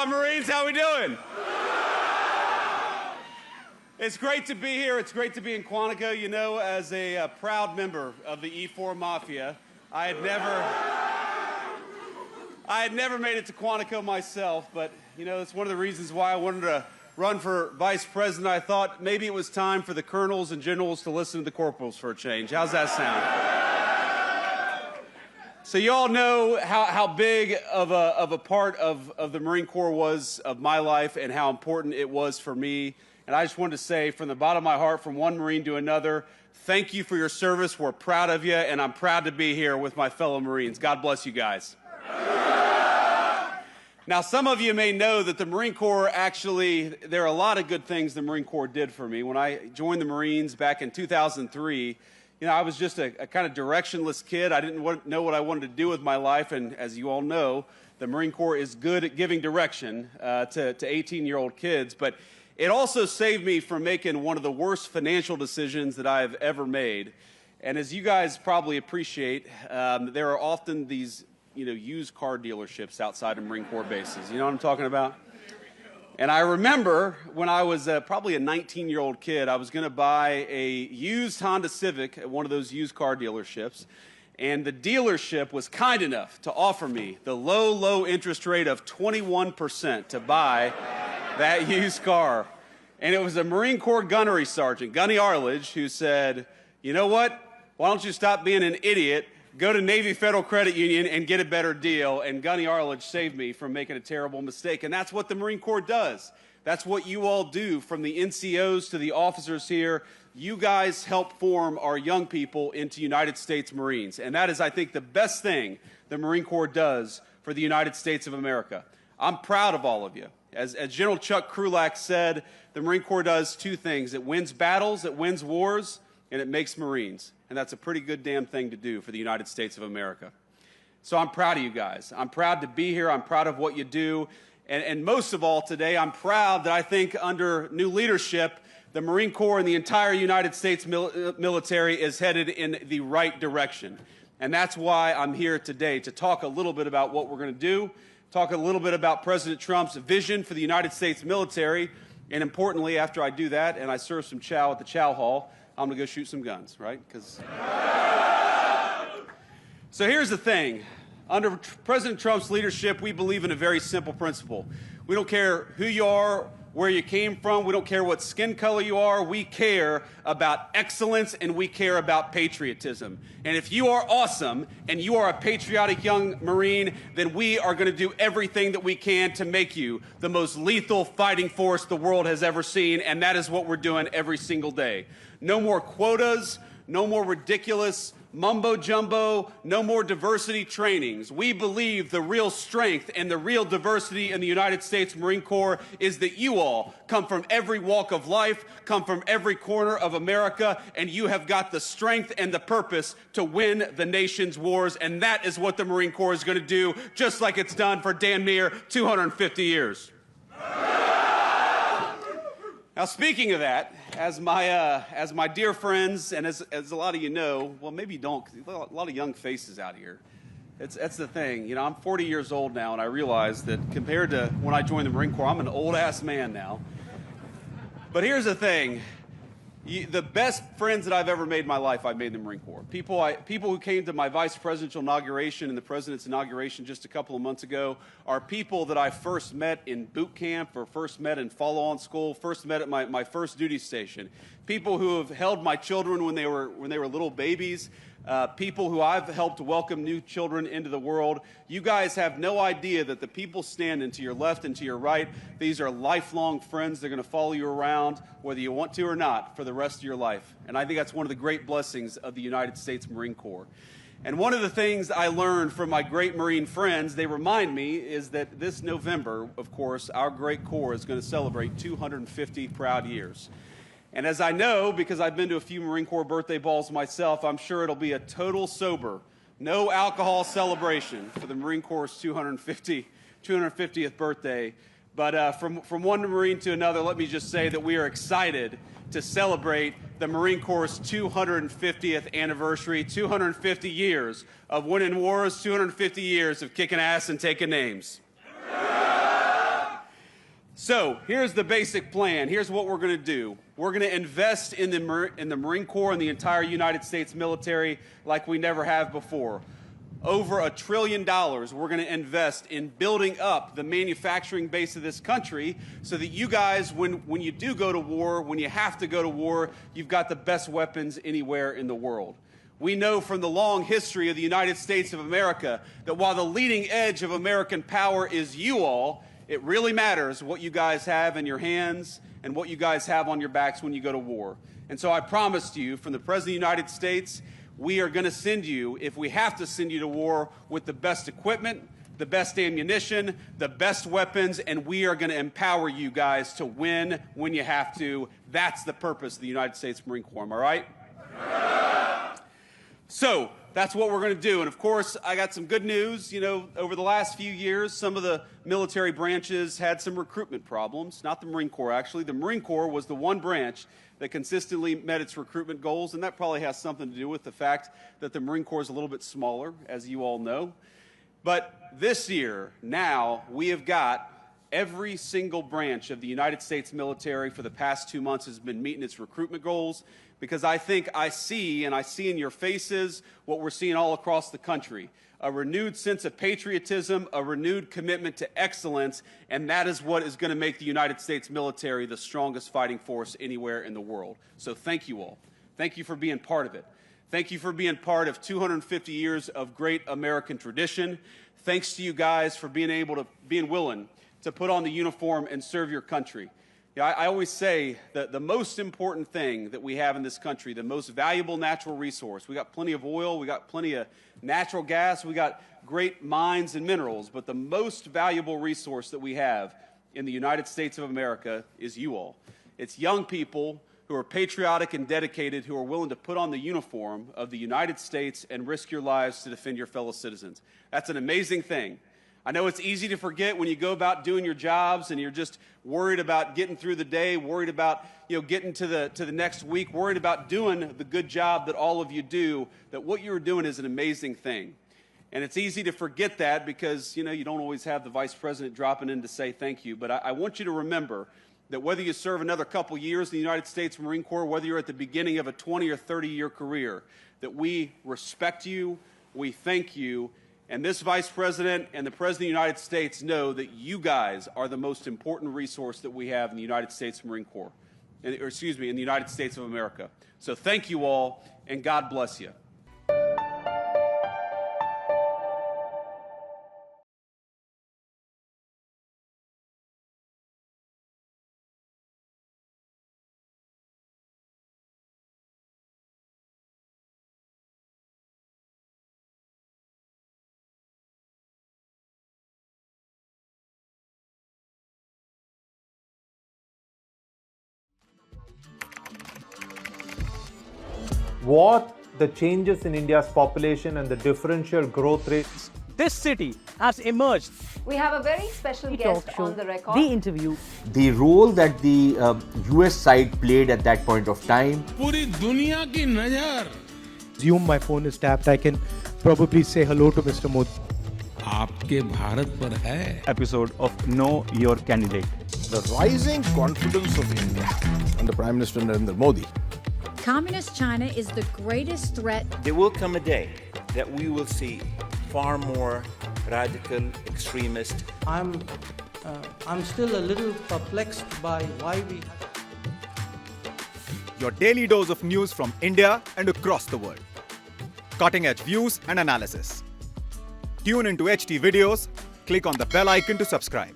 on, Marines? How we doing? It's great to be here. It's great to be in Quantico. You know, as a proud member of the E4 Mafia, I had never made it to Quantico myself, but, you know, it's one of the reasons why I wanted to run for vice president. I thought maybe it was time for the colonels and generals to listen to the corporals for a change. How's that sound? So you all know how big of a part of the Marine Corps was of my life and how important it was for me. And I just wanted to say from the bottom of my heart, from one Marine to another, thank you for your service. We're proud of you, and I'm proud to be here with my fellow Marines. God bless you guys. Now, some of you may know that the Marine Corps actually, there are a lot of good things the Marine Corps did for me. When I joined the Marines back in 2003, you know, I was just a kind of directionless kid. I didn't know what I wanted to do with my life, and as you all know, the Marine Corps is good at giving direction to 18-year-old kids, but it also saved me from making one of the worst financial decisions that I've ever made. And as you guys probably appreciate, there are often these, you know, used car dealerships outside of Marine Corps bases. You know what I'm talking about? And I remember when I was probably a 19-year-old kid, I was going to buy a used Honda Civic at one of those used car dealerships. And the dealership was kind enough to offer me the low interest rate of 21% to buy that used car. And it was a Marine Corps gunnery sergeant, Gunny Arledge, who said, you know what? Why don't you stop being an idiot, go to Navy Federal Credit Union and get a better deal. And Gunny Arledge saved me from making a terrible mistake. And that's what the Marine Corps does. That's what you all do, from the NCOs to the officers here. You guys help form our young people into United States Marines. And that is, I think, the best thing the Marine Corps does for the United States of America. I'm proud of all of you. As General Chuck Krulak said, the Marine Corps does two things. It wins battles, it wins wars, and it makes Marines. And that's a pretty good damn thing to do for the United States of America. So I'm proud of you guys. I'm proud to be here. I'm proud of what you do. And most of all today, I'm proud that I think under new leadership, the Marine Corps and the entire United States military is headed in the right direction. And that's why I'm here today, to talk a little bit about what we're going to do, talk a little bit about President Trump's vision for the United States military, and importantly, after I do that and I serve some chow at the chow hall, I'm going to go shoot some guns, right? So here's the thing. Under President Trump's leadership, we believe in a very simple principle. We don't care who you are, where you came from. We don't care what skin color you are. We care about excellence, and we care about patriotism. And if you are awesome and you are a patriotic young Marine, then we are going to do everything that we can to make you the most lethal fighting force the world has ever seen, and that is what we're doing every single day. No more quotas, no more ridiculous mumbo jumbo, no more diversity trainings. We believe the real strength and the real diversity in the United States Marine Corps is that you all come from every walk of life, come from every corner of America, and you have got the strength and the purpose to win the nation's wars, and that is what the Marine Corps is going to do, just like it's done for damn near 250 years. Now, speaking of that, as my dear friends, and as a lot of you know, well, maybe you don't, because a lot of young faces out here. That's the thing. You know, I'm 40 years old now, and I realize that compared to when I joined the Marine Corps, I'm an old-ass man now. But here's the thing. The best friends that I've ever made in my life, I've made in the Marine Corps. People who came to my vice presidential inauguration and the president's inauguration just a couple of months ago are people that I first met in boot camp, or first met in follow-on school, first met at my first duty station. People who have held my children when they were little babies. People who I've helped welcome new children into the world. You guys have no idea that the people standing to your left and to your right, these are lifelong friends. They're going to follow you around, whether you want to or not, for the rest of your life. And I think that's one of the great blessings of the United States Marine Corps. And one of the things I learned from my great Marine friends, they remind me, is that this November, of course, our great Corps is going to celebrate 250 proud years. And as I know, because I've been to a few Marine Corps birthday balls myself, I'm sure it'll be a total sober, no alcohol celebration for the Marine Corps' 250th birthday. But from one Marine to another, let me just say that we are excited to celebrate the Marine Corps' 250th anniversary, 250 years of winning wars, 250 years of kicking ass and taking names. So here's the basic plan. Here's what we're going to do. We're going to invest in the Marine Corps and the entire United States military like we never have before. Over $1 trillion we're going to invest in building up the manufacturing base of this country so that you guys, when you do go to war, when you have to go to war, you've got the best weapons anywhere in the world. We know from the long history of the United States of America that while the leading edge of American power is you all, it really matters what you guys have in your hands and what you guys have on your backs when you go to war. And so I promised you, from the President of the United States, we are going to send you, if we have to send you to war, with the best equipment, the best ammunition, the best weapons, and we are going to empower you guys to win when you have to. That's the purpose of the United States Marine Corps. Am I right? Yeah. So that's what we're going to do. And of course, I got some good news. You know, over the last few years, some of the military branches had some recruitment problems. Not the Marine Corps, actually. The Marine Corps was the one branch that consistently met its recruitment goals, and that probably has something to do with the fact that the Marine Corps is a little bit smaller, as you all know. But this year, now, we have got every single branch of the United States military for the past 2 months has been meeting its recruitment goals, because I think I see in your faces what we're seeing all across the country. A renewed sense of patriotism, a renewed commitment to excellence, and that is what is going to make the United States military the strongest fighting force anywhere in the world. So thank you all. Thank you for being part of it. Thank you for being part of 250 years of great American tradition. Thanks to you guys for being willing to put on the uniform and serve your country. Yeah, I always say that the most important thing that we have in this country, the most valuable natural resource, we got plenty of oil, we got plenty of natural gas, we got great mines and minerals, but the most valuable resource that we have in the United States of America is you all. It's young people who are patriotic and dedicated, who are willing to put on the uniform of the United States and risk your lives to defend your fellow citizens. That's an amazing thing. I know it's easy to forget when you go about doing your jobs and you're just worried about getting through the day, worried about getting to the next week, worried about doing the good job that all of you do, that what you're doing is an amazing thing. And it's easy to forget that because you don't always have the Vice President dropping in to say thank you. But I want you to remember that whether you serve another couple years in the United States Marine Corps, whether you're at the beginning of a 20 or 30-year career, that we respect you, we thank you, and this Vice President and the President of the United States know that you guys are the most important resource that we have in the United States Marine Corps, in the United States of America. So thank you all, and God bless you. What the changes in India's population and the differential growth rates. This city has emerged. We have a very special guest on the record. The interview. The role that the US side played at that point of time. पूरी दुनिया की नजर. Assume my phone is tapped. I can probably say hello to Mr. Modi. आपके भारत पर है. Episode of Know Your Candidate. The rising confidence of India under Prime Minister Narendra Modi. Communist China is the greatest threat. There will come a day that we will see far more radical extremist. I'm still a little perplexed by why we. Your daily dose of news from India and across the world. Cutting edge views and analysis. Tune into HT videos. Click on the bell icon to subscribe.